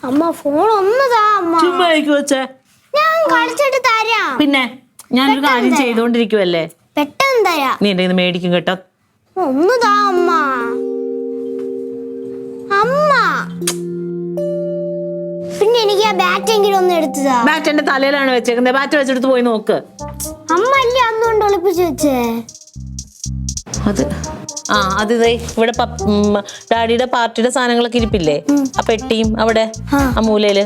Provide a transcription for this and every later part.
അമ്മ ഫോൺ ഒന്നതാ അമ്മ. ചുമ്മാ വെച്ചേ, ഞാൻ കളിച്ചിട്ട് തരാം. പിന്നെ ഞാനൊരു കാര്യം ചെയ്തോണ്ടിരിക്കുവല്ലേ, പെട്ടെന്ന് തരാം. നീ എന്റെ മേടിക്കും കേട്ടോ. ഒന്നതാ അമ്മ. അമ്മ പിന്നെ എനിക്ക് ആ ബാറ്റ് എങ്കിലും ഒന്ന് എടുത്തതാ. ബാറ്റ് എന്റെ തലയിലാണ് വെച്ചേക്കുന്നത്, ബാറ്റ് വെച്ചെടുത്ത് പോയി നോക്ക്. അമ്മ അല്ലേ അന്നുകൊണ്ട് ഒളിപ്പിച്ചു വെച്ചേ അത്? അത് ഇവിടെ ഡാഡിയുടെ പാർട്ടിയുടെ സാധനങ്ങളൊക്കെ ഇരിപ്പില്ലേ, ആ പെട്ടിയും അവിടെ ആ മൂലയില്,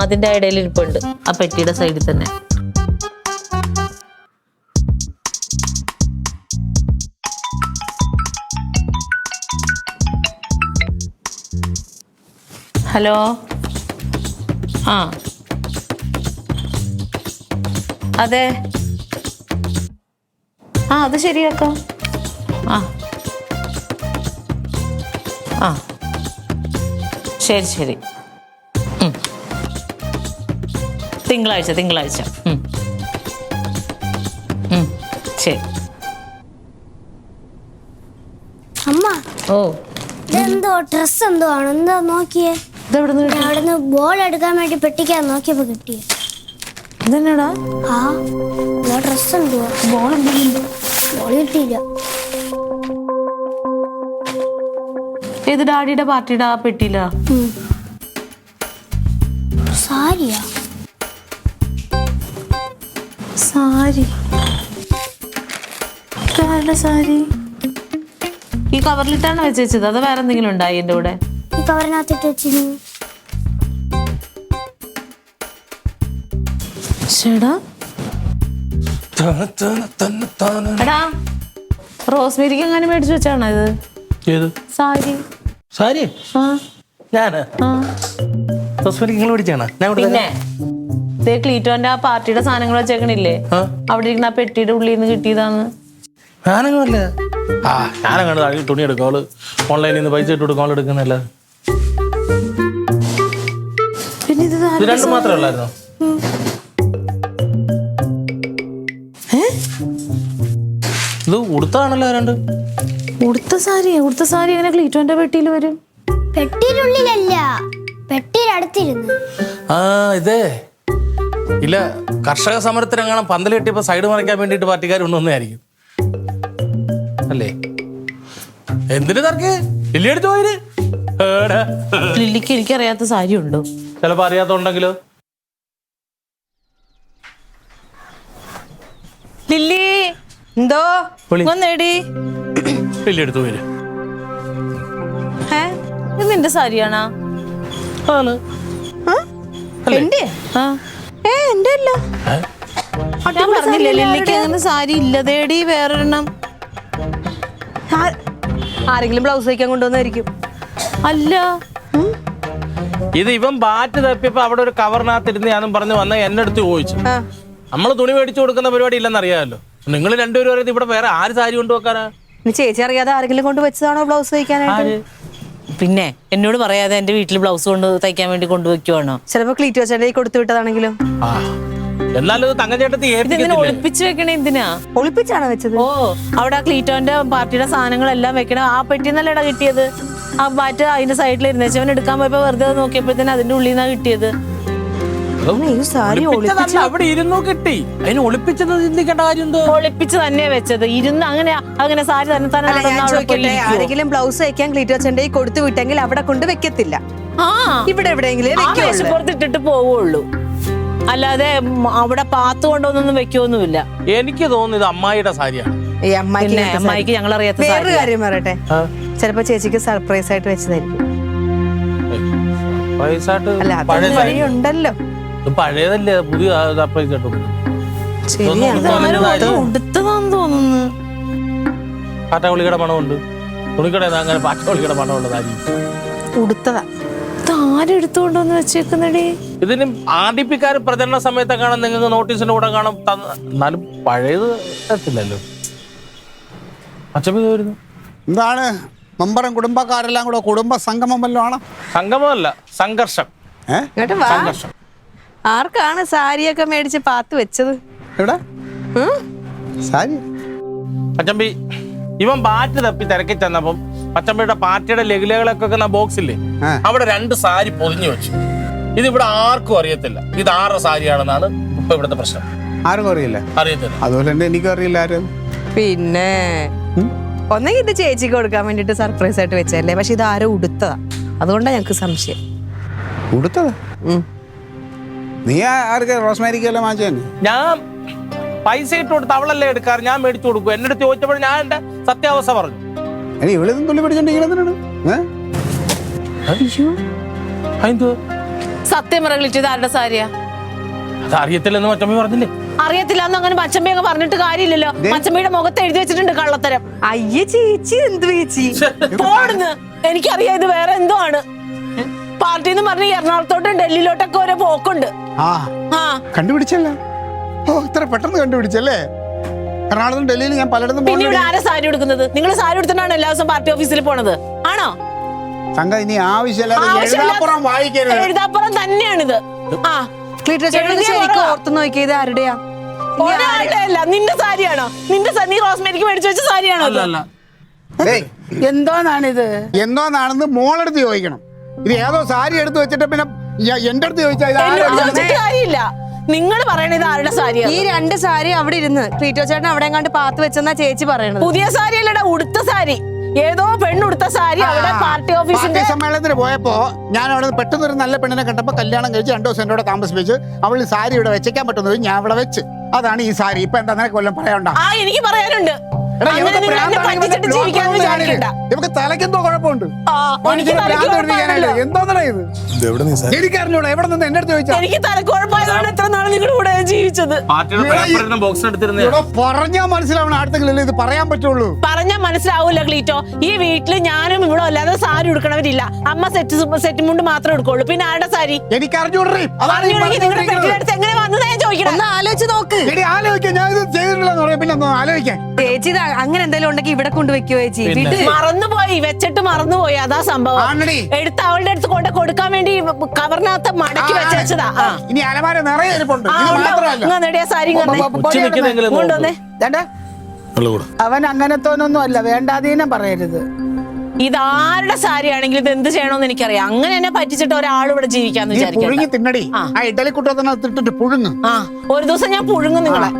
അതിന്റെ ഇടയിൽ ഇരിപ്പുണ്ട്, ആ പെട്ടിയുടെ സൈഡിൽ തന്നെ. ഹലോ, അതെ, അത് ശരിയാക്കാം. ശരി ശരി, തിങ്കളാഴ്ച ശരി. അമ്മ ഓ, ഇതെന്തോ ഡ്രസ് എന്തോ ആണ്, എന്താ നോക്കിയേ. അവിടുന്ന് ബോൾ എടുക്കാൻ വേണ്ടി പെട്ടിക്കാൻ നോക്കിയപ്പോ കിട്ടിയേ. ഇതെന്നാടാ? ഡ്രസ് എന്തോ, ബോൾ എന്തെങ്കിലും ബോൾ കിട്ടിയില്ല. ഏത് ഡാഡിയുടെ പാർട്ടിയുടെ ആ പെട്ടിയില? സാരിയാ? സാരി? സാരി ഈ കവറിലിട്ടാണ് വെച്ചത്, അത് വേറെ എന്തെങ്കിലും ഉണ്ടായി എന്റെ കൂടെ? ഈ കവറിനകത്തിട്ട് വെച്ചിരുന്നു. എടാ, റോസ്മേരിക്ക് എങ്ങനെ മേടിച്ചു വെച്ചാണോ ഇത്? സാരി? സാരി ഞാന് നിങ്ങൾ മേടിച്ചാണ്? പിന്നെ ക്ലീറ്റോന്റെ ആ പാർട്ടിയുടെ സാധനങ്ങൾ വെച്ചേക്കണില്ലേ, അവിടെ ഇരിക്കുന്ന ആ പെട്ടിയുടെ ഉള്ളിൽ നിന്ന് കിട്ടിയതാണ്. ഞാനങ്ങല്ലേ ഞാനങ്ങനെ തുണി എടുക്കും, ഓൺലൈനിൽ നിന്ന് പൈസ ഇട്ട് കൊടുക്കും, എടുക്കുന്നല്ല. പിന്നെ ഇത് രണ്ടും മാത്രമേ ഉള്ളായിരുന്നോ? ഇത് ഉടുത്താണല്ലോ രണ്ട്. ഉടുത്ത സാരി എങ്ങനെ ക്ലീറ്റോന്റെ പെട്ടിയിൽ വരും? പെട്ടിയിലുള്ളിലല്ല, പെട്ടിയിലടുത്തിരുന്നു. ഇതേ ഇല്ല, കർഷക സമരത്തിനെങ്ങാനും പന്തൽ കെട്ടിയപ്പോ സൈഡ് മറിക്കാൻ വേണ്ടിട്ട് പാർട്ടിക്കാർ കൊണ്ടുവന്നായിരിക്കും അല്ലേ? എന്തിനു തർക്കേ ലില്ലി എടുത്തു പോയിര്? ലില്ലിക്ക് എനിക്കറിയാത്ത സാരി ഉണ്ടോ? ചിലപ്പോ അറിയാത്തോണ്ടെങ്കിലോ. ലില്ലി എന്തോ നേടി ലില്ലി എടുത്തു പോയിര്. ഇത് നിന്റെ സാരിയാണോ? എന്റെ അല്ല. ഞാൻ പറഞ്ഞില്ലേ ലില്ലിക്ക് അങ്ങനെ സാരി ഇല്ലതേടി, വേറൊരെണ്ണം. ആരെങ്കിലും ബ്ലൗസ് തയ്ക്കാൻ കൊണ്ടുവന്നായിരിക്കും. അല്ല, ഇത് ഇവൻ ബാറ്റ് തപ്പിയപ്പോ അവിടെ ഒരു കവറിനകത്തിരുന്ന് ഞാനും പറഞ്ഞു വന്ന എന്നെ അടുത്ത് ചോദിച്ചു. നമ്മള് തുണി മേടിച്ചു കൊടുക്കുന്ന പരിപാടി ഇല്ലെന്ന് അറിയാമല്ലോ. നിങ്ങൾ രണ്ടുപേരും പറയുന്നത് ഇവിടെ വേറെ ആര് സാരി കൊണ്ടുവെക്കാനാ? ചേച്ചി അറിയാതെ ആരെങ്കിലും കൊണ്ട് വെച്ചതാണോ ബ്ലൗസ് തയ്ക്കാനായിട്ട്? പിന്നെ എന്നോട് പറയാതെ എന്റെ വീട്ടിൽ ബ്ലൗസ് കൊണ്ട് തയ്ക്കാൻ വേണ്ടി കൊണ്ടുവയ്ക്കുവാണോ? ചിലപ്പോ ക്ലീറ്റ് വെച്ചേ കൊടുത്തു വിട്ടതാണെങ്കിലും. എന്നാലും തങ്കച്ചേട്ടത്തി ഒളിപ്പിച്ചു വെക്കണേ എന്തിനാ? ഒളിപ്പിച്ചാണോ വെച്ചത്? ഓ, അവിടെ ആ ക്ലീറ്റോന്റെ പാർട്ടിയുടെ സാധനങ്ങളെല്ലാം വെക്കണം. ആ പെട്ടിന്നല്ലേടാ കിട്ടിയത്. ആ ബാറ്റ് അതിന്റെ സൈഡിൽ ഇരുന്നേച്ചവൻ എടുക്കാൻ പോയപ്പോ വെറുതെ നോക്കിയപ്പോഴത്തേന് അതിന്റെ ഉള്ളിൽ നിന്നാ കിട്ടിയത്. അവിടെ ഇരുന്നു കിട്ടി, അതിന് ഒളിപ്പിച്ചത് ചിന്തിക്കേണ്ട കാര്യം എന്തോ? ഒളിപ്പിച്ച് തന്നെ വെച്ചത് ഇരുന്ന്. അങ്ങനെ സാരി തന്നെ ആരെങ്കിലും ബ്ലൗസ് തയ്ക്കാൻ ക്ലീറ്റ് വെച്ചേ കൊടുത്തു വിട്ടെങ്കിൽ അവിടെ കൊണ്ട് വെക്കത്തില്ല. ഇവിടെ എവിടെയെങ്കിലും പുറത്തിട്ടിട്ട് പോവുള്ളൂ, അല്ലാതെ അവിടെ പാത്ത് കൊണ്ടൊന്നും വെക്കൊന്നുമില്ല. എനിക്ക് തോന്നുന്നു ഇത് അമ്മായിയുടെ സാരിയാണ്. അമ്മായിക്ക് ഞങ്ങൾ അറിയാത്ത വേറൊരു കാര്യം പറയട്ടെ, ചിലപ്പോ ചേച്ചിക്ക് സർപ്രൈസ് ആയിട്ട് വെച്ചതായിരിക്കും. ഉണ്ടല്ലോ, പഴയതല്ലേ, പുതിയ സർപ്രൈസ് ആയിട്ട് ഉടുത്തതാന്ന് തോന്നുന്നു. പാറ്റഗുളികയുടെ മണമുണ്ട്, തുണിക്കട അങ്ങനെ പാറ്റഗുളികയുടെ മണമുണ്ട് സാരി. ഉടുത്തതാ. ആരെടുത്തുകൊണ്ടോന്ന് വെച്ചേക്കുന്നടി? ഇതിന് ആർഡിപിക്കാർ പ്രചരണ സമയത്തെ കാണാൻ നിങ്ങൾക്ക് നോട്ടീസിന്റെ കൂടെ കാണാം. എന്നാലും പഴയത് എത്തില്ലല്ലോ. അച്ഛൻ വരുന്നു. എന്താണ് മെമ്പറും കുടുംബക്കാരെല്ലാം കൂടെ കുടുംബ സംഗമം വല്ലതും ആണോ? സംഗമമല്ല, സംഘർഷം. സംഘർഷം. ആർക്കാണ് സാരിയൊക്കെ മേടിച്ച് പാത്ത് വെച്ചത്? എവിടെ സാരി? അച്ചമ്പി, ഇവൻ ബാറ്റ് തപ്പി തിരക്കി ചെന്നപ്പം പച്ചമ്മയുടെ പാർട്ടിയുടെ ലഘുലകളൊക്കെ വെക്കുന്ന ബോക്സില്ലേ, ആ. അവിടെ 2 സാരി പൊതിഞ്ഞു വെച്ചു. ഇതിവിടെ ആർക്കും അറിയത്തില്ല ഇത് ആരുടെ സാരിയാണെന്നാണ് ഇപ്പൊ ഇവിടുത്തെ പ്രശ്നം. ആർക്കും അറിയില്ല. അറിയത്തില്ല. അതുപോലെ തന്നെ എനിക്കും അറിയില്ല ആരും. പിന്നെ ഒന്നെങ്കിൽ ഇത് ചേച്ചിക്ക് കൊടുക്കാൻ വേണ്ടിട്ട് സർപ്രൈസ് ആയിട്ട് വെച്ചല്ലേ, പക്ഷെ ഇത് ആരോ ഉടുത്തതാ, അതുകൊണ്ടാ ഞങ്ങക്ക് സംശയം. കൊടുത്തത് നീ ആർക്ക് റോസ്മാരിക്കല്ലേ മാറ്റാൻ? ഞാൻ പൈസ ഇട്ട് കൊടുത്ത് അവളല്ലേ എടുക്കാറ്, ഞാൻ മേടിച്ചു കൊടുക്കും. എന്റെ അടുത്ത് ചോദിച്ചപ്പോൾ ഞാൻ എന്റെ സത്യാവസ്ഥ പറഞ്ഞു. ഇനി ഇവിടുന്ന് തുള്ളി പിടിച്ചോണ്ടിരിക്കണതിനാണ്. അതെന്തോ സത്യം പറയിച്ചു, ഇത് ആരുടെ സാരിയാ? അത് അറിയത്തില്ലെന്ന് മച്ചമ്മ പറഞ്ഞില്ലേ? അറിയത്തില്ല എന്ന് അങ്ങനെ മച്ചമ്മയൊക്കെ പറഞ്ഞിട്ട് കാര്യമില്ലല്ലോ. മച്ചമ്മയുടെ മുഖത്ത് എഴുതി വെച്ചിട്ടുണ്ട് കള്ളത്തരം. അയ്യ ചേച്ചി, എന്ത് ചേച്ചി പോടുന്ന്, എനിക്കറിയാം ഇത് വേറെ എന്തോ ആണ്. പാർട്ടി എന്ന് പറഞ്ഞ് എറണാകുളത്തോട്ടും ഡൽഹിയിലോട്ടൊക്കെ ഓരോ പോക്കുണ്ട്. കണ്ടുപിടിച്ചല്ലേ? ഓ, ഇത്ര പെട്ടെന്ന് കണ്ടുപിടിച്ചല്ലേ? എറണാകുളത്തും ഡൽഹിയിൽ ഞാൻ പലയിടത്തും പിന്നെ ഇവിടെ ആരാ സാരി എടുക്കുന്നത്? നിങ്ങൾ സാരി എടുത്തിട്ടാണ് എല്ലാ ദിവസവും പാർട്ടി ഓഫീസിൽ പോണത് ആണോ? സംഘ ഇനി ആവശ്യമില്ലാതെ വായിക്കരുത്. എഴുതാപ്പുറം തന്നെയാണിത്. ആ ശരിക്കും ഓർത്തു നോക്കിയത് ഇത് ആരുടെയാ? ഒരാളുടെ അല്ല, നിന്റെ സാരിയാണോ? നീ റോസ്മേരിക്ക് മേടിച്ചു വെച്ച സാരിയാണോ? എന്തോന്നാണിത്? എന്തോന്നാണെന്ന് മോളെടുത്ത് ചോദിക്കണം. ഇത് ഏതോ സാരി എടുത്ത് വെച്ചിട്ട് പിന്നെ എന്റെ അടുത്ത് ചോദിച്ചാൽ കാര്യമില്ല. നിങ്ങൾ പറയണത് ഇത് ആരുടെ സാരിയാണ്? ഈ 2 സാരി അവിടെ ഇരുന്ന് ക്ലീറ്റോ ചേട്ടൻ അവിടെ എങ്ങാണ്ട് പാത്ത് വെച്ചെന്നാ ചേച്ചി പറയണത്. പുതിയ സാരി അല്ലടാ, ഉടുത്ത സാരി. ഏതോ പെണ്ണുടുത്ത സാരി അവിടെ പാർട്ടി ഓഫീസിന്റെ സമ്മേളനത്തിന് പോയപ്പോ ഞാൻ അവിടെ പെട്ടെന്ന് ഒരു നല്ല പെണ്ണിനെ കണ്ടപ്പോ കല്യാണം കഴിച്ച് 2 ദിവസം എന്നോട് താമസിപ്പിച്ച് അവൾ സാരി ഇവിടെ വെച്ചേക്കാൻ പറ്റുന്നത് ഞാൻ ഇവിടെ വെച്ച്. അതാണ് ഈ സാരി. ഇപ്പൊ എന്താ നിനക്ക് കൊല്ലം പറയണ്ട? എനിക്ക് പറയാനുണ്ട്. ഇവക്ക് തലക്കെന്തോ കുഴപ്പമുണ്ട്. എന്താ ഇത്? എനിക്കറിഞ്ഞൂടാ. എവിടെ നിന്ന് എന്റെ അടുത്ത് ചോദിച്ചാ? എനിക്ക് തലക്കുഴപ്പമായതുകൊണ്ട് എത്ര നാൾ നിങ്ങളുടെ കൂടെ ജീവിച്ചത്. പറഞ്ഞാ മനസ്സിലാവണം. അടുത്തെങ്കിലും ഇത് പറയാൻ പറ്റുള്ളൂ. പറഞ്ഞാൽ മനസ്സിലാവൂല ക്ലീറ്റോ. ഈ വീട്ടില് ഞാനും ഇവിടെ അല്ലാതെ സാരി ഉടുക്കണവരില്ല. അമ്മ സെറ്റ് മുണ്ട് മാത്രമേ എടുക്കുള്ളൂ. പിന്നെ ആരുടെ സാരി? എനിക്കറിഞ്ഞൂടേ. നിങ്ങളുടെ പെട്ടിയെടുത്ത് എങ്ങനെ വന്നതാ ഞാൻ ചോദിക്കണം. ഒന്ന് ആലോചിച്ച് നോക്ക്. ആലോചിക്കാൻ ഞാൻ ഇത് ചെയ്തിട്ടില്ലെന്ന് പറയാം. പിന്നെ ആലോചിക്കാൻ ചേച്ചി അങ്ങനെ എന്തെങ്കിലും ഉണ്ടെങ്കിൽ ഇവിടെ കൊണ്ടുവെക്കോ ചേച്ചി? മറന്നുപോയി, വെച്ചിട്ട് മറന്നുപോയി. അതാ സംഭവം. എടുത്ത് അവളുടെ അടുത്ത് കൊണ്ട് കൊടുക്കാൻ വേണ്ടി കവറിനകത്ത് മടക്കി വെച്ചതാ. ഇനി അലമാര നിറയെ ഇരിപ്പുണ്ട്. സാരി കൊണ്ടുവന്നേ. അവൻ അങ്ങനത്തോനൊന്നും അല്ല, വേണ്ടാതീനം പറയരുത്. ഇതാരുടെ സാരി ആണെങ്കിലും ഇത് എന്ത് ചെയ്യണമെന്ന് എനിക്കറിയാം. അങ്ങനെ എന്നെ പറ്റിച്ചിട്ട് ഒരാൾ ഇവിടെ ജീവിക്കാന്ന് വിചാരിക്കും. തിന്നടി ആ ഇഡലി കുട്ടത്തിനകത്തിട്ടിട്ട് പുഴുങ്ങ്. ഒരു ദിവസം ഞാൻ പുഴുങ്ങും നിങ്ങളെ.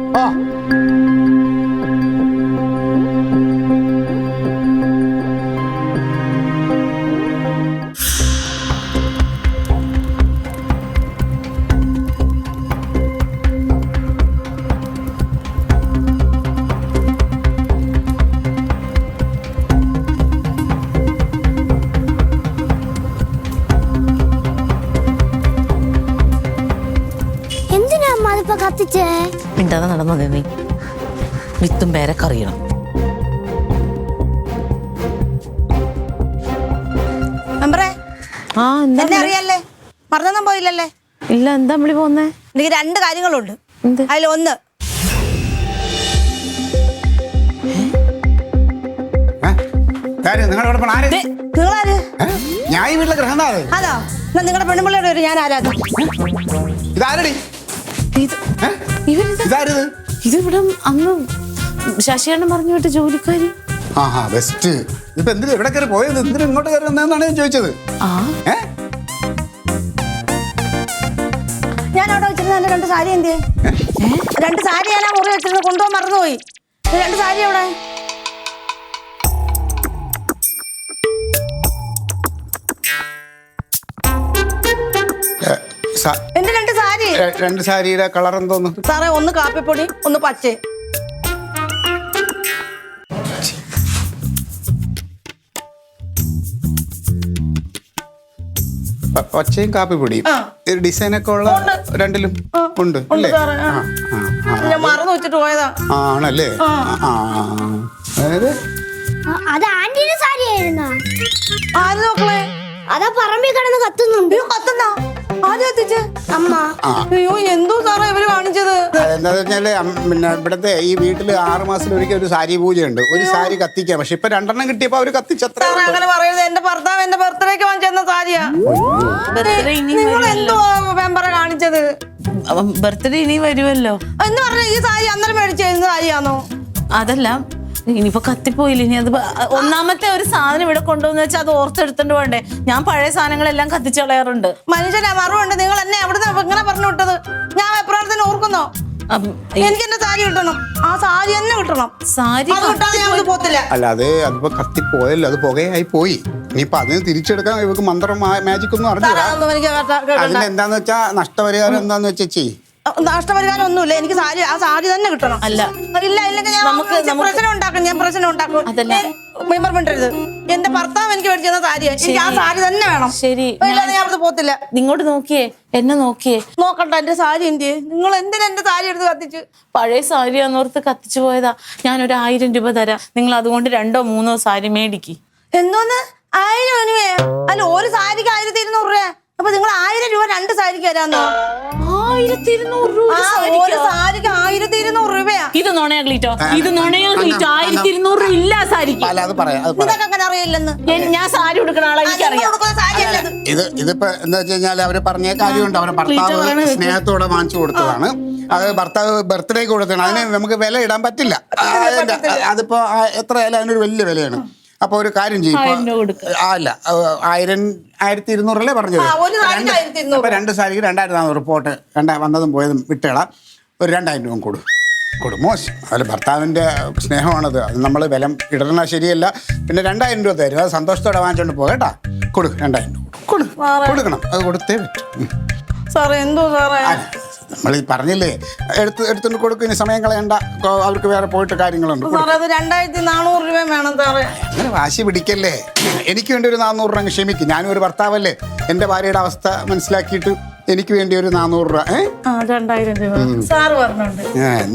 കത്തിച്ചേ മിണ്ടാതെ നടന്നതേ നീ. വിത്തും പേരൊക്കെ അറിയണം. അറിയല്ലേ, മറന്നൊന്നും പോയില്ലല്ലേ? ഇല്ല. എന്താ വിളി പോന്നേ? എനിക്ക് 2 കാര്യങ്ങളുണ്ട്. അതിലൊന്ന് നിങ്ങളാര്? ഞാൻ ഈ വീട്ടിലെ ഗ്രഹനാഥ്. അതാ നിങ്ങളുടെ പെണ്ണുമ്പിള്ളയുടെ ഒരു ഞാൻ ആരാധന. ഇതാരടി? ഇത് ഇവിടെ അന്ന് ശശികണ്ഠൻ പറഞ്ഞു വിട്ട ജോലിക്കാരി. ബെസ്റ്റ്. ഇപ്പൊ എന്തിനാ ഇവിടെ കയറി പോയത്? എന്തിനാ ഇങ്ങോട്ട് കയറി വന്നതെന്നാണ് ഞാൻ ചോദിച്ചത്. ഞാൻ അവിടെ വെച്ചിരുന്ന എന്റെ 2 സാരി എന്തിയെ? 2 സാരി ഞാൻ ആ മുറി വെച്ചിരുന്നു, കൊണ്ടുപോകാൻ മറന്നുപോയി. 2 സാരി എവിടെ? എന്റെ 2 സാരി. 2 സാരിയുടെ കളർ എന്തോന്നു സാറേ? ഒന്ന് കാപ്പിപ്പൊടി, ഒന്ന് പച്ച. പച്ചയും കാപ്പിപ്പൊടിയും ഡിസൈനൊക്കെ ഉള്ള 2ലും ഉണ്ട്. ഞാൻ മറന്നു വെച്ചിട്ട് പോയതാ. ആണല്ലേ? അത് ആന്റിയുടെ സാരി ആയിരുന്നോ? ആര് നോക്കളെ? അതാ പറമ്പിൽ കിടന്ന് കത്തുന്നുണ്ട്. കത്തുന്ന ആദ്യം എത്തിച്ച് അമ്മ. അയ്യോ, എന്തോ സാറേ ഇവര് കാണിച്ചത്? എന്താ വെച്ചാല് പിന്നെ ഇവിടത്തെ ഈ വീട്ടില് 6 മാസത്തിലൊരിക്കൽ ഒരു സാരി പൂജയുണ്ട്. ഒരു സാരി കത്തിക്കാം. പക്ഷെ ഇപ്പൊ 2 കിട്ടിയപ്പോ അവര് കത്തിച്ചത്ര. അങ്ങനെ പറയരുത്. എന്റെ ഭർത്താവ് എന്റെ ബർത്ത്ഡേക്ക് വാങ്ങിച്ചെന്ന സാരിയാ. നിങ്ങൾ എന്തോ മെമ്പറ കാണിച്ചത്? ബർത്ത്ഡേ ഇനി വരുമല്ലോ എന്ന് പറഞ്ഞ ഈ സാരി അന്നേരം മേടിച്ച സാരിയാണോ? അതല്ല, ഇനിയിപ്പോ കത്തിപ്പോയില്ല. ഇനി അത് ഒന്നാമത്തെ ഒരു സാധനം ഇവിടെ കൊണ്ടുവന്ന് വെച്ചാൽ അത് ഓർത്തെടുത്തോണ്ട് വേണ്ടേ? ഞാൻ പഴയ സാധനങ്ങളെല്ലാം കത്തിച്ചു കളയാറുണ്ട്. മനുഷ്യനെ മറുണ്ട് നിങ്ങൾ എന്നെ എവിടുന്ന് ഇങ്ങനെ പറഞ്ഞു വിട്ടത്? ഞാൻ എപ്പോഴാണ് ഓർക്കുന്നോ? എനിക്ക് എന്റെ സാരി കിട്ടണം. ആ സാരി തന്നെ കിട്ടണം. സാരി അത് കിട്ടാതെ ഞാൻ ഇവിടെ പോത്തില്ല. അല്ലാതെ അതിപ്പോ കത്തിപ്പോയല്ലോ, അത് പുകയായി പോയി. ഇനിയിപ്പൊ അതിന് തിരിച്ചെടുക്കാൻ ഇവർക്ക് മന്ത്രം മാജിക് ഒന്നും അറിഞ്ഞില്ല. അതൊന്നും എനിക്ക് അതിന് എന്താന്ന് വെച്ചാ നഷ്ടപരിഹാരം എന്താന്ന് വെച്ചാ ചെയ്യും. നഷ്ടപരിഹാരം ഒന്നുമില്ല. എനിക്ക് സാരി, ആ സാരി തന്നെ കിട്ടണം. അല്ല ഇല്ല ഇല്ലെങ്കിൽ ഞാൻ പ്രശ്നം ഉണ്ടാക്കും. ഞാൻ പ്രശ്നം ഉണ്ടാക്കും. മെമ്പർ മിണ്ടരുത്. എന്റെ ഭർത്താവ് എനിക്ക് മേടിച്ചിരുന്ന സാരിയാ. എനിക്ക് ആ സാരി തന്നെ വേണം. ശരി, ഇല്ലാതെ ഞാൻ അവിടെ പോത്തില്ല. നിങ്ങോട്ട് നോക്കിയേ, എന്നെ നോക്കിയേ. നോക്കണ്ട എന്റെ സാരി എന്തിയെ? നിങ്ങൾ എന്തിനാ എന്റെ സാരി എടുത്ത് കത്തിച്ച്? പഴയ സാരി അന്നോർത്ത് കത്തിച്ചു പോയതാ. ഞാനൊരു 1000 രൂപ തരാം. നിങ്ങൾ അതുകൊണ്ട് 2 or 3 സാരി മേടിക്ക്. എന്തോന്ന് 1000 രൂപയോ? അല്ല, ഒരു സാരിക്ക് 1200 രൂപ. അപ്പൊ നിങ്ങൾ 1000 രൂപ 2 സാരിക്ക് തരാന്നോ? 1200 രൂപ ഒരു സാരിക്ക് 1200 രൂപയാ. ഇത് നുണയാ ഗ്ലീറ്റോ, ഇത് നുണയാ ഗ്ലീറ്റോ. 1200 ഇല്ല സാരിക്ക്. അല്ല അത് പറയാം, അത് പറയാം. നിങ്ങൾക്ക് അങ്ങനെ അറിയില്ലെന്ന്. ഞാൻ സാരി ഉടുക്കണ ആളെ എനിക്കറിയാം. ഇതിപ്പോ എന്താ വെച്ച് കഴിഞ്ഞാൽ അവര് പറഞ്ഞ കാര്യമുണ്ട്. അവരെ ഭർത്താവ് സ്നേഹത്തോടെ വാങ്ങിച്ചു കൊടുത്തതാണ്. അത് ഭർത്താവ് ബർത്ത്ഡേക്ക് കൊടുത്തതാണ്. അതിന് നമുക്ക് വില ഇടാൻ പറ്റില്ല. അതിപ്പോ എത്ര ആയാലും അതിനൊരു വലിയ വിലയാണ്. അപ്പൊ ഒരു കാര്യം ചെയ്യും. അല്ല 1200 അല്ലേ പറഞ്ഞത്? അപ്പൊ 2 സാരിക്ക് 2400 പോട്ട്. വന്നതും പോയതും വിട്ടേളാം. ഒരു 2000 രൂപ കൊടു. മോശം. അതിൽ ഭർത്താവിന്റെ സ്നേഹമാണത്. അത് നമ്മൾ വില ഇടണ ശരിയല്ല. പിന്നെ 2000 രൂപ തരും. അത് സന്തോഷത്തോടെ വാങ്ങിച്ചോണ്ട് പോകേട്ടാ. 2000 രൂപ കൊടുക്കണം. അത് കൊടുത്തേ പറ്റും. സാറേ എന്തോ സാറേ, നമ്മൾ ഈ പറഞ്ഞില്ലേ, എടുത്തുകൊണ്ട് കൊടുക്കുന്ന സമയം കളയണ്ട. അവർക്ക് വേറെ പോയിട്ട് കാര്യങ്ങളുണ്ട്. സാറേ അത് 2400 രൂപ വേണം സാറേ. അങ്ങനെ വാശി പിടിക്കല്ലേ. എനിക്ക് വേണ്ടി ഒരു 400 രൂപ ക്ഷമിക്കും. ഞാനും ഒരു ഭർത്താവല്ലേ. എൻ്റെ ഭാര്യയുടെ അവസ്ഥ മനസ്സിലാക്കിയിട്ട് എനിക്ക് വേണ്ടി ഒരു 400 രൂപ. 2000 രൂപ സാറ് പറഞ്ഞോണ്ട്.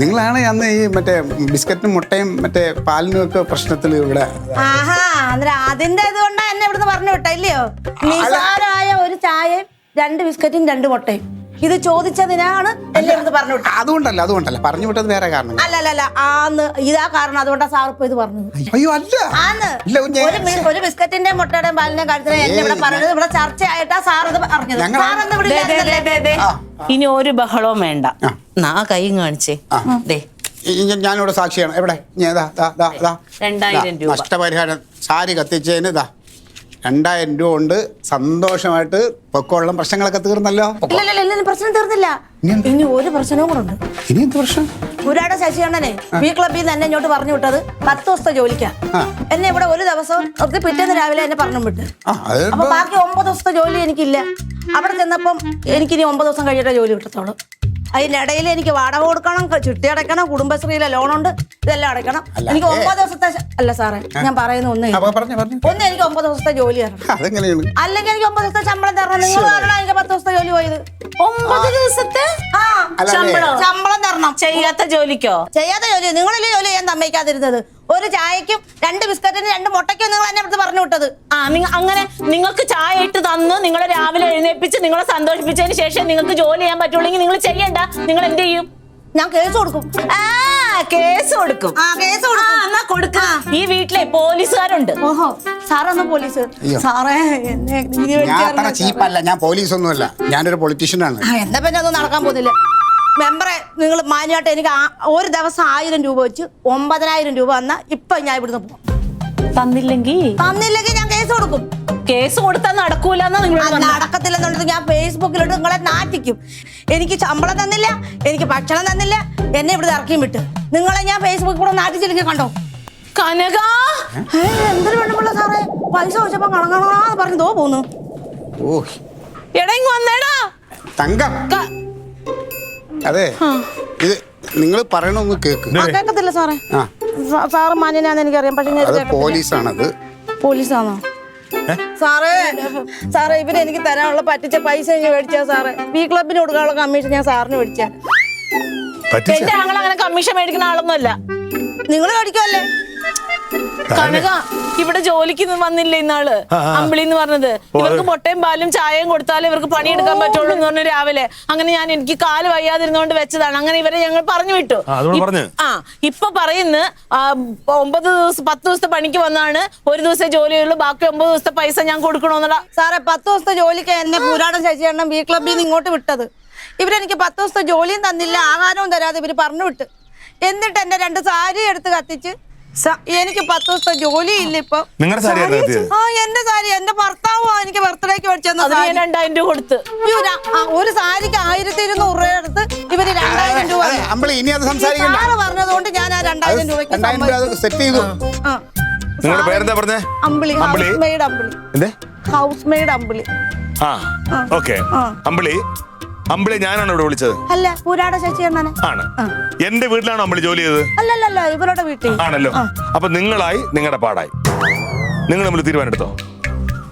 നിങ്ങളാണ് അന്ന് ഈ മറ്റേ ബിസ്ക്കറ്റിനും മുട്ടയും മറ്റേ പാലിനും ഒക്കെ പ്രശ്നത്തിൽ ഇവിടെ. ആഹാ, അതിന്റെ ഇതുകൊണ്ടാ എന്നെ ഇവിടുന്ന് പറഞ്ഞു വിട്ടല്ലയോ? നിസാരമായ ഒരു ചായയും 2 ബിസ്ക്കറ്റും 2 മുട്ടയും. ഇത് ചോദിച്ചതിനാണ് എന്നെ ഇവിടുന്ന് പറഞ്ഞു വിട്ടത്. അതുകൊണ്ടല്ല പറഞ്ഞു വിട്ടത് വേറെ കാരണം. അല്ല ആന്ന് ഇതാ കാരണം. അതുകൊണ്ടാ സാർ ഇപ്പൊ ഇത് പറഞ്ഞത്. അയ്യോ അല്ല, ആന്ന് ഒരു ബിസ്ക്കറ്റിന്റെ മുട്ടയുടെയും പാലിന്റെയും കാര്യത്തിന് എന്നെ ഇവിടെ പറഞ്ഞത്. ഇവിടെ ചർച്ചയായിട്ടാ സാർ ഇത് പറഞ്ഞത്. സാറെന്ന് ഇവിടെ ഇനി ഒരു ബഹളവും വേണ്ട. കൈയും കാണിച്ചേ. ഞാനിവിടെ സാക്ഷിയാണ്. എവിടെ? 2000 രൂപ നഷ്ടപരിഹാരം. സാരി കത്തിച്ചതിന് 2000 രൂപ കൊണ്ട് സന്തോഷമായിട്ട് പൊക്കോളം. പ്രശ്നങ്ങളൊക്കെ തീർന്നല്ലോ. ഇല്ല പ്രശ്നം തീർന്നില്ല. ഇനി ഒരു പ്രശ്നവും കൂടെ ഉണ്ട്. ഇനി എന്ത് പ്രശ്നം? പുരാട ശശികണ്ഠനെ ബി ക്ലബിൽ നിന്ന് എന്നെ ഇങ്ങോട്ട് പറഞ്ഞു വിട്ടത് 10 ദിവസത്തെ ജോലിക്കാ. എന്നെ ഇവിടെ ഒരു ദിവസം പിറ്റേന്ന് രാവിലെ എന്നെ പറഞ്ഞു വിട്ട്. അപ്പൊ ബാക്കി 9 ദിവസത്തെ ജോലി എനിക്കില്ല. അവിടെ ചെന്നപ്പം എനിക്കിനി 9 ദിവസം കഴിഞ്ഞിട്ടേ ജോലി കിട്ടത്തോളൂ. അതിനിടയിൽ എനിക്ക് വാടക കൊടുക്കണം, ചിട്ടി അടയ്ക്കണം, കുടുംബശ്രീയിലെ ലോണുണ്ട്, ഇതെല്ലാം അടയ്ക്കണം. എനിക്ക് 9 ദിവസത്തെ അല്ല സാറേ, ഞാൻ പറയുന്ന ഒന്ന് എനിക്ക് 9 ദിവസത്തെ ജോലി തരണം. അല്ലെങ്കിൽ എനിക്ക് 9 ദിവസത്തെ ശമ്പളം തരണം. നിങ്ങൾ കാരണം എനിക്ക് 10 ദിവസത്തെ ജോലി പോയത്. 9 ദിവസത്തെ ശമ്പളം തരണം. ചെയ്യാത്ത ജോലിക്കോ? ചെയ്യാത്ത ജോലി. നിങ്ങളല്ലേ ജോലി ചെയ്യാൻ സമ്മതിക്കാതിരുന്നത്? ഒരു ചായക്കും 2 ബിസ്ക്കറ്റിനും 2 മുട്ടയ്ക്കും നിങ്ങൾ എന്നെ അടുത്ത് പറഞ്ഞു വിട്ടത്. അങ്ങനെ നിങ്ങൾക്ക് ചായ ഇട്ട് തന്ന് നിങ്ങളെ രാവിലെ എഴുന്നേൽപ്പിച്ച് നിങ്ങളെ സന്തോഷിപ്പിച്ചതിന് ശേഷം നിങ്ങൾക്ക് ജോലി ചെയ്യാൻ പറ്റുള്ളെങ്കിൽ നിങ്ങൾ ചെയ്യണ്ട. നിങ്ങൾ എന്ത് ചെയ്യും? ഞാൻ കേസ് കൊടുക്കും. കേസ് കൊടുക്കും. എന്നാ കൊടുക്ക. ഈ വീട്ടിലെ പോലീസുകാരുണ്ട്. ഓഹോ, സാറൊന്നും പോലീസ്? സാറേ ചീപ്പല്ല, ഞാൻ പോലീസൊന്നുമല്ല, ഞാനൊരു പൊളിറ്റീഷ്യനാണ്. എന്താ പിന്നെ ഒന്നും നടക്കാൻ പോകുന്നില്ല. മെമ്പറെ, നിങ്ങൾ മാന്യമായിട്ട് എനിക്ക് ഒരു ദിവസം 1000 രൂപ വെച്ച് 9000 രൂപ വന്നാ ഇപ്പൊ ഞാൻ ഇവിടുന്ന് പോകും. തന്നില്ലെങ്കിൽ ഞാൻ കേസ് കൊടുക്കും. കേസ് കൊടുത്താൽ നടക്കൂലെന്നാ നിങ്ങൾ? നടക്കത്തില്ലെന്നുള്ളത് ഞാൻ ഫേസ്ബുക്കിലോട്ട് നിങ്ങളെ നാറ്റിക്കും. എനിക്ക് ശമ്പളം തന്നില്ല, എനിക്ക് ഭക്ഷണം തന്നില്ല, എന്നെ ഇവിടെ ഇറക്കിയും വിട്ട്. നിങ്ങളെ ഞാൻ ഫേസ്ബുക്കിൽ കൂടെ നാട്ടിച്ചില്ലെങ്കിൽ കണ്ടോ? കനക എന്തൊരു വേണമുള്ള സാറേ, പൈസ വെച്ചപ്പോ കണക്കണാന്ന് പറഞ്ഞു തോ പോന്നു. എടാ ഇങ്ങ് വന്നേടാ തങ്കം. അതെ, ഇത് നിങ്ങൾ പറയണൊന്ന് കേക്കത്തില്ല സാറേ. സാറ് മാന്യനാന്ന് എനിക്കറിയാം, പക്ഷെ പോലീസാണത്. പോലീസാണോ സാറേ? ഇവരെനിക്ക് തരാനുള്ള പറ്റിച്ച പൈസ ഞാൻ മേടിച്ചാ സാറേ. ബി ക്ലബിന് കൊടുക്കാനുള്ള കമ്മീഷൻ ഞാൻ സാറിന് മേടിച്ചാ. എന്റെ ഞങ്ങൾ അങ്ങനെ കമ്മീഷൻ മേടിക്കുന്ന ആളൊന്നുമല്ല. നിങ്ങൾ മേടിക്കുമല്ലേ? കനക ഇവിടെ ജോലിക്ക് വന്നില്ലേ ഇന്നാള് അമ്പിളി എന്ന് പറഞ്ഞത്? ഇവർക്ക് മുട്ടയും പാലും ചായയും കൊടുത്താലേ ഇവർക്ക് പണിയെടുക്കാൻ പറ്റുള്ളൂ എന്ന് പറഞ്ഞു രാവിലെ. അങ്ങനെ എനിക്ക് കാല് വയ്യാതിരുന്നോണ്ട് വെച്ചതാണ്. അങ്ങനെ ഇവരെ ഞങ്ങൾ പറഞ്ഞു വിട്ടു. ഇപ്പൊ പറയുന്നു 10 ദിവസത്തെ പണിക്ക് വന്നാണ്, ഒരു ദിവസം ജോലിയുള്ളൂ, ബാക്കി 9 ദിവസത്തെ പൈസ ഞാൻ കൊടുക്കണോന്നുള്ള. സാറേ 10 ദിവസത്തെ ജോലിക്ക് എന്നെ പുരാടം ശശികണ്ഠൻ ബി ക്ലബിൽ നിന്ന് ഇങ്ങോട്ട് വിട്ടത്. ഇവരെനിക്ക് 10 ദിവസത്തെ ജോലിയും തന്നില്ല, ആഹാരവും തരാതെ ഇവര് പറഞ്ഞു വിട്ട്. എന്നിട്ട് എന്റെ 2 സാരി എടുത്ത് കത്തിച്ച് എനിക്ക് 10 ദിവസത്തെ ജോലി ഇല്ല ഇപ്പൊ. നിങ്ങളുടെ സാരി ആയിരുന്നു എത്തിയത്? ആ എന്റെ സാരി എന്റെ ഭർത്താവോ എനിക്ക് ബർത്ത്ഡേക്ക് മേടിച്ചെന്ന അത് ഞാൻ 2000 രൂപ കൊടുത്ത്. ഒരു സാരിക്ക് 1200 രൂപ എടുത്ത് ഇവര് 2000 രൂപ അമ്പിളി ഇനി അത് സംസാരിക്കണ്ട. സാറ് പറഞ്ഞതുകൊണ്ട് ഞാൻ ആ 2000 രൂപയ്ക്ക് 2000 രൂപ സെറ്റ് ചെയ്തു. നിങ്ങളുടെ പേരെന്താ പറഞ്ഞേ? അമ്പിളി, അമ്പിളി? ഹൗസ് മെയ്ഡ് അമ്പിളി. എന്തേ? ഹൗസ് മെയ്ഡ് അമ്പിളി. ആ ഓക്കെ. അമ്പിളി ഞാനാണ് ഇവിടെ വിളിച്ചത്. അല്ല, പുരാട ശശി എന്നാണ്. ആണ്. എന്റെ വീട്ടിലാണോ അമ്പിളി ജോലി ചെയ്തത്? അല്ലല്ല, ഇവരുടെ വീട്ടിൽ. ആണല്ലോ. അപ്പൊ നിങ്ങളായി നിങ്ങളുടെ പാടായി. നിങ്ങൾ നമ്മൾ തീരുമാനം എടുത്തോ.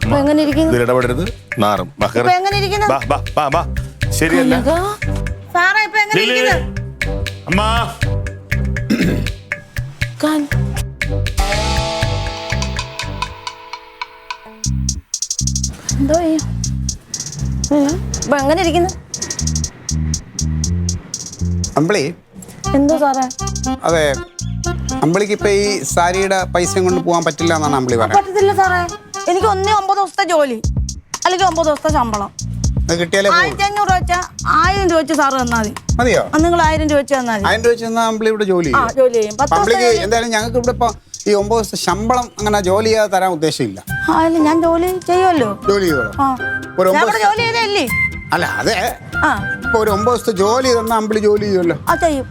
ഇപ്പൊ എങ്ങനെ ഇരിക്കുന്നു? ഇതിൽ ഇടപെടരുത്, നാറും. ഇപ്പൊ എങ്ങനെ ഇരിക്കുന്നു? ശരിയല്ല സാറേ ഇപ്പൊ എങ്ങനെ ഇരിക്കുന്നു? അമ്മാ. എന്തോ ഇപ്പൊ എങ്ങനെ ഇരിക്കുന്നു? അമ്പിളി എന്തോ സാറേ? അതെ, അമ്പിളിക്ക് ഇപ്പൊ ഈ സാരിയുടെ പൈസ കൊണ്ട് പോകാൻ പറ്റില്ല എന്നാണ് അമ്പിളി പറയുന്നത്. പറ്റത്തില്ല സാറേ, എനിക്ക് 9 ദിവസത്തെ ജോലി അല്ലെങ്കിൽ 9 ദിവസത്തെ ശമ്പളം. അത് കിട്ടിയാലേ 1500 രൂപ വെച്ചാ 1000 രൂപ വെച്ച് സാറ് തന്നാൽ മതി. മതിയോ? നിങ്ങൾ 1000 രൂപ വെച്ച് തന്നാൽ മതി. 1000 രൂപ വെച്ച് തന്നാൽ അമ്പിളി ഇവിടെ ജോലി ആ ചെയ്യും. ജോലി ചെയ്യും. 10 അമ്പിളിക്ക് ദിവസം എന്തായാലും ഞങ്ങൾക്ക് ഇവിടെ ഇപ്പൊ ഈ 9 ദിവസത്തെ ശമ്പളം അങ്ങനെ ജോലി ചെയ്യാതെ തരാൻ ഉദ്ദേശമില്ല. അല്ല, ഞാൻ ജോലി ചെയ്യുമല്ലോ. ജോലി ചെയ്തോളൂ. ആ ഒരു ഞാൻ 9 ഇവിടെ ജോലി ചെയ്തല്ലേ? അല്ല അതെ, ആ ഇപ്പൊ ഒരു 9 ദിവസത്തെ ജോലി തന്നാൽ അമ്പിളി ജോലി ചെയ്യുമല്ലോ, ആ ചെയ്യും.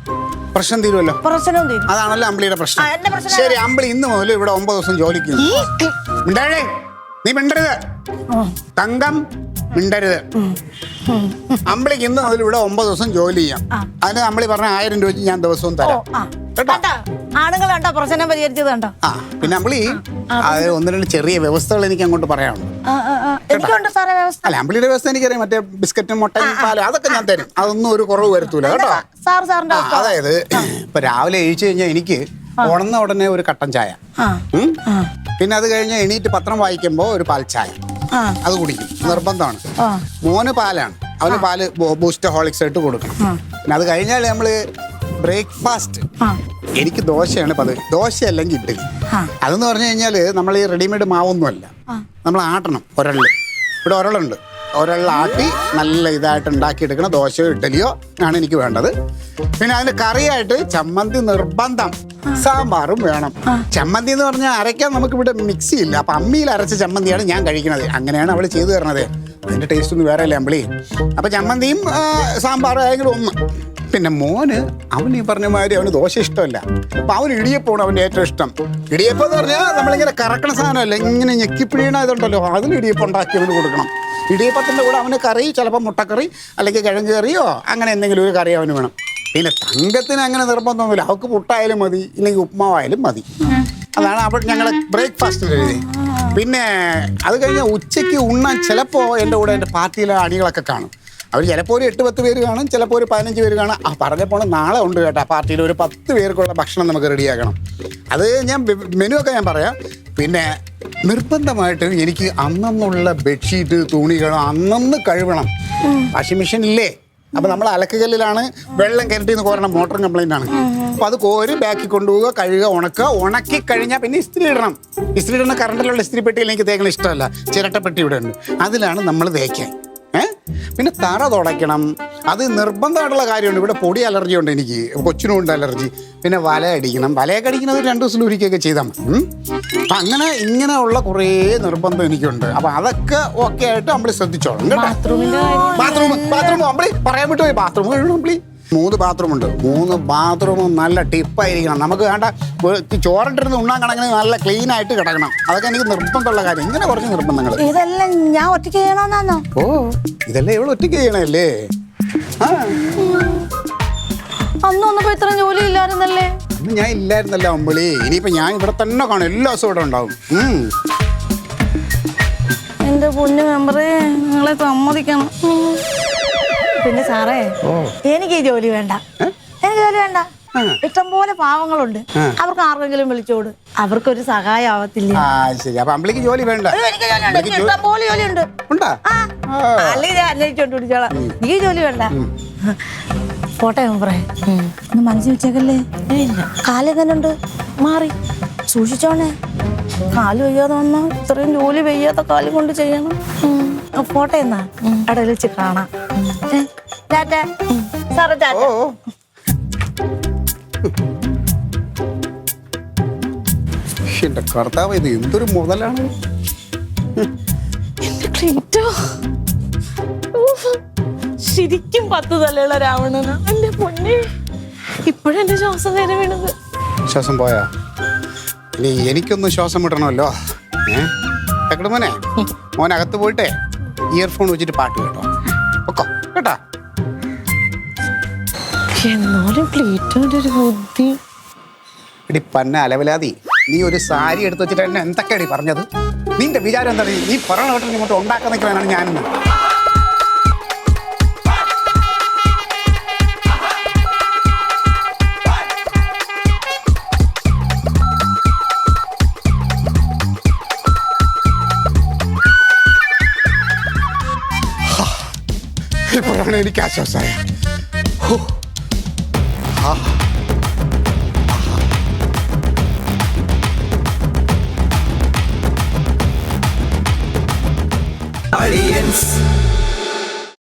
പ്രശ്നം തീരുമല്ലോ. പ്രശ്നം തീരും. അതാണല്ലോ അമ്പിളിയുടെ പ്രശ്നം. ആ, എന്റെ പ്രശ്നം ശരി, അമ്പിളി ഇന്ന് മുതൽ ഇവിടെ 9 ദിവസം ജോലിക്ക് മിണ്ടാഴേ. നീ മിണ്ടരുത് തങ്കം, മിണ്ടരുത്. അമ്പിളിക്ക് ഇന്ന് മുതൽ ഇവിടെ 9 ദിവസം ജോലി ചെയ്യാം. അതിന് അമ്പിളി പറഞ്ഞ 1000 രൂപ വെച്ച് ഞാൻ ദിവസവും തരാം കേട്ടോ. ആണുങ്ങൾ കണ്ടോ പ്രശ്നം പരിഹരിച്ചത് കണ്ടോ? ആ പിന്നെ അമ്പിളി അത് 1-2 ചെറിയ വ്യവസ്ഥകൾ എനിക്ക് അങ്ങോട്ട് പറയാനുണ്ട്. എനിക്കുണ്ട് സാറേ വ്യവസ്ഥ. അല്ല അമ്പിളിയുടെ വ്യവസ്ഥ എനിക്കറിയാം. മറ്റേ ബിസ്ക്കറ്റും മുട്ടയും പാലും അതൊക്കെ ഞാൻ തരും. അതൊന്നും ഒരു കുറവ് വരുത്തൂല കേട്ടോ. സാറിന്റെ അതായത് ഇപ്പൊ രാവിലെ എഴുതിച്ചു കഴിഞ്ഞാൽ എനിക്ക് ഉണർന്ന ഉടനെ ഒരു കട്ടൻ ചായ, പിന്നെ അത് കഴിഞ്ഞ് എണീറ്റ് പത്രം വായിക്കുമ്പോ ഒരു പാൽ ചായ അത് കുടിക്കും, നിർബന്ധമാണ്. മോന് പാലാണ്, അവന് പാല് ബൂസ്റ്റ് ഹോളിക്സ് ആയിട്ട് കൊടുക്കണം. പിന്നെ അത് കഴിഞ്ഞാൽ നമ്മള് ബ്രേക്ക്ഫാസ്റ്റ് എനിക്ക് ദോശയാണ് പതിവ്. ദോശ അല്ലെങ്കിൽ ഇഡ്ഡലി. അതെന്ന് പറഞ്ഞു കഴിഞ്ഞാല് നമ്മൾ ഈ റെഡിമെയ്ഡ് മാവൊന്നുമല്ല, നമ്മൾ ആട്ടണം. ഇവിടെ ഒരളുണ്ട്, ഒരളാട്ടി നല്ല ഇതായിട്ട് ഉണ്ടാക്കിയെടുക്കണ ദോശയോ ഇഡ്ഡലിയോ ആണ് എനിക്ക് വേണ്ടത്. പിന്നെ അതിന് കറിയായിട്ട് ചമ്മന്തി നിർബന്ധം, സാമ്പാറും വേണം. ചമ്മന്തി എന്ന് പറഞ്ഞാൽ അരയ്ക്കാൻ നമുക്ക് ഇവിടെ മിക്സി ഇല്ല, അപ്പൊ അമ്മിയിൽ അരച്ച ചമ്മന്തിയാണ് ഞാൻ കഴിക്കുന്നത്. അങ്ങനെയാണ് അവള് ചെയ്തു തരണത്. അതിന്റെ ടേസ്റ്റ് ഒന്നും വേറെ അല്ലേ അമ്പിളി. അപ്പൊ ചമ്മന്തിയും സാമ്പാറും ആയെങ്കിലും ഒന്ന്. പിന്നെ മോന് അവൻ ഈ പറഞ്ഞ മാതിരി അവന് ദോശ ഇഷ്ടമല്ല, അപ്പൊ അവന് ഇടിയപ്പമാണ് അവൻ്റെ ഏറ്റവും ഇഷ്ടം. ഇടിയപ്പം എന്ന് പറഞ്ഞാൽ നമ്മളിങ്ങനെ കറക്കണ സാധനമല്ല, ഇങ്ങനെ ഞെക്കിപ്പിഴീണ ഇതുണ്ടല്ലോ, അതിന് ഇടിയപ്പം ഉണ്ടാക്കി അവന് കൊടുക്കണം. ഇടിയപ്പത്തിൻ്റെ കൂടെ അവന് കറി, ചിലപ്പോൾ മുട്ടക്കറി അല്ലെങ്കിൽ കിഴങ്ങ് കറിയോ അങ്ങനെ എന്തെങ്കിലും ഒരു കറി അവന് വേണം. പിന്നെ തങ്കത്തിന് അങ്ങനെ നിർബന്ധമൊന്നുമില്ല, അവൾക്ക് പുട്ടായാലും മതി ഇല്ലെങ്കിൽ ഉപ്മാവായാലും മതി. അതാണ് അപ്പോൾ ഞങ്ങളെ ബ്രേക്ക്ഫാസ്റ്റിൻ്റെ രീതി. പിന്നെ അത് കഴിഞ്ഞാൽ ഉച്ചയ്ക്ക് ഉണ്ണാൻ ചിലപ്പോൾ എൻ്റെ കൂടെ എൻ്റെ പാർട്ടിയിലെ അണികളൊക്കെ കാണും. അവർ ചിലപ്പോൾ ഒരു 8-10 പേര് കാണും, ചിലപ്പോൾ ഒരു 15 പേര് കാണും. പറഞ്ഞപ്പോൾ നാളെ ഉണ്ട് കേട്ടോ പാർട്ടിയിൽ ഒരു 10 പേർക്കുള്ള ഭക്ഷണം നമുക്ക് റെഡിയാക്കണം. അത് ഞാൻ മെനു ഒക്കെ ഞാൻ പറയാം. പിന്നെ നിർബന്ധമായിട്ട് എനിക്ക് അന്നുള്ള ബെഡ്ഷീറ്റ് തുണികൾ അന്നന്ന് കഴുകണം. വാഷിംഗ് മെഷീൻ ഇല്ലേ, അപ്പോൾ നമ്മൾ അലക്കുകല്ലിലാണ് വെള്ളം കിണറ്റിൽ നിന്ന് കോരണം, മോട്ടർ കംപ്ലൈൻ്റ് ആണ്. അപ്പോൾ അത് കോരി ബാക്കി കൊണ്ടുപോവുക, കഴുകുക, ഉണക്കുക. ഉണക്കി കഴിഞ്ഞാൽ പിന്നെ ഇസ്തിരി ഇടണം. ഇസ്തിരി ഇടുന്ന കറണ്ടിലുള്ള ഇസ്തിരി പെട്ടിയിൽ എനിക്ക് തേക്കണ ഇഷ്ടമല്ല, ചിരട്ടപ്പെട്ടി ഇവിടെ ഉണ്ട്, അതിലാണ് നമ്മൾ തേക്കാൻ. പിന്നെ തറ തുടയ്ക്കണം, അത് നിർബന്ധമായിട്ടുള്ള കാര്യമുണ്ട്. ഇവിടെ പൊടി അലർജി ഉണ്ട് എനിക്ക്, കൊച്ചിനും ഉണ്ട് അലർജി. പിന്നെ വല അടിക്കണം, വലയൊക്കെ അടിക്കുന്നത് 2 ദിവസം ഒരിക്കലൊക്കെ ചെയ്താൽ മതി. അപ്പം അങ്ങനെ ഇങ്ങനെയുള്ള കുറേ നിർബന്ധം എനിക്കുണ്ട്. അപ്പം അതൊക്കെ ഓക്കെ ആയിട്ട് നമ്മൾ ശ്രദ്ധിച്ചോളാം കേട്ടോ. ബാത്റൂം അമ്പളി പറയാൻ വിട്ടു പോയി. ബാത്റൂം കഴിയണം അമ്പളി. 3 ബാത്റൂമുണ്ട്. 3 ബാത്റൂമും നല്ല ടിപ്പായിരിക്കണം. നമുക്ക് വേണ്ട ചോറിട്ടിരുന്ന് ഉണ്ണാൻ കണക്കിന് നല്ല ക്ലീൻ ആയിട്ട് കിടക്കണം. അതൊക്കെ എനിക്ക് നിർബന്ധമുള്ള കാര്യം. ഇങ്ങനെ കുറച്ച് നിർബന്ധങ്ങൾ. ഇതെല്ലാം ഞാൻ ഒറ്റയ്ക്ക് ചെയ്യണമെന്നാണോ? ഓ ഇതെല്ലാം ഇവിടെ ഒറ്റയ്ക്ക് ചെയ്യണല്ലേ. അന്നൊന്നും ഇത്രയും ജോലി ഇല്ലായിരുന്നല്ലേ? അന്ന് ഞാൻ ഇല്ലായിരുന്നല്ലോ അമ്പിളി. ഇനിയിപ്പോ ഞാൻ ഇവിടെ തന്നെ കാണും, എല്ലാ ദിവസവും ഇവിടെ ഉണ്ടാവും. എന്റെ പൊന്നു മെമ്പറേ, നിങ്ങളെ സമ്മതിക്കണം. പിന്നെ സാറേ, എനിക്ക് ഈ ജോലി വേണ്ട. എനിക്ക് ജോലി വേണ്ട. ഇഷ്ടംപോലെ പാവങ്ങളുണ്ട്, അവർക്ക് ആർക്കെങ്കിലും വിളിച്ചോട്, അവർക്കൊരു സഹായം ആവത്തില്ല. ശരി, അപ്പൊ അമ്പിളിക്ക് ജോലി വേണ്ട. എനിക്ക് ഇഷ്ടംപോലെ ജോലിയുണ്ട്. അല്ലെങ്കിൽ ഞാൻ അന്വേഷിച്ചോണ്ട് പിടിച്ചോളാം. ഈ ജോലി വേണ്ട. പോട്ടെ മെമ്പറേ, ഒന്ന് മനസ്സിൽ വെച്ചേക്കല്ലേ. കാല് തന്നെ ഉണ്ട്, മാറി സൂക്ഷിച്ചോണേ. കാല് വയ്യാതെ വന്നാ ഇത്രയും ജോലി വയ്യാത്ത കാലും കൊണ്ട് ചെയ്യണം. പോട്ടെ എന്നാ, അവിടെ വെച്ച് കാണാം. സാറേ ടാറ്റ. എന്റെ കർത്താവ്, ഇത് എന്തൊരു മുതലാണ്. ക്ലീറ്റോ, ശരിക്കും 10 തലയുള്ള രാവണനാ എന്റെ പൊന്നെ. ഇപ്പോഴെന്റെ ശ്വാസം നേരെ വീണത്. ശ്വാസം പോയാ? ഇനി എനിക്കൊന്ന് ശ്വാസം വിടണമല്ലോ. മോനെ, മോനകത്ത് പോയിട്ടേ ഇയർഫോൺ വെച്ചിട്ട് പാട്ട് കേട്ടോ. ഒക്കോ കേട്ടാ. എന്നാലും ക്ലീറ്റോന്റെ ഒരു ബുദ്ധി. എടി പന്ന അലവലാതി, നീ ഒരു സാരി എടുത്ത് വെച്ചിട്ട് എന്നെ എന്തൊക്കെയാടി പറഞ്ഞത്? നിന്റെ വിചാരം എന്താണ്? നീ പറയണ കേട്ടോ ഇങ്ങോട്ട് ഉണ്ടാക്കാൻ നിൽക്കലാണ് ഞാനിന്ന്. ഇപ്പോഴാണ് എനിക്ക് ആശ്വാസമായ. Audience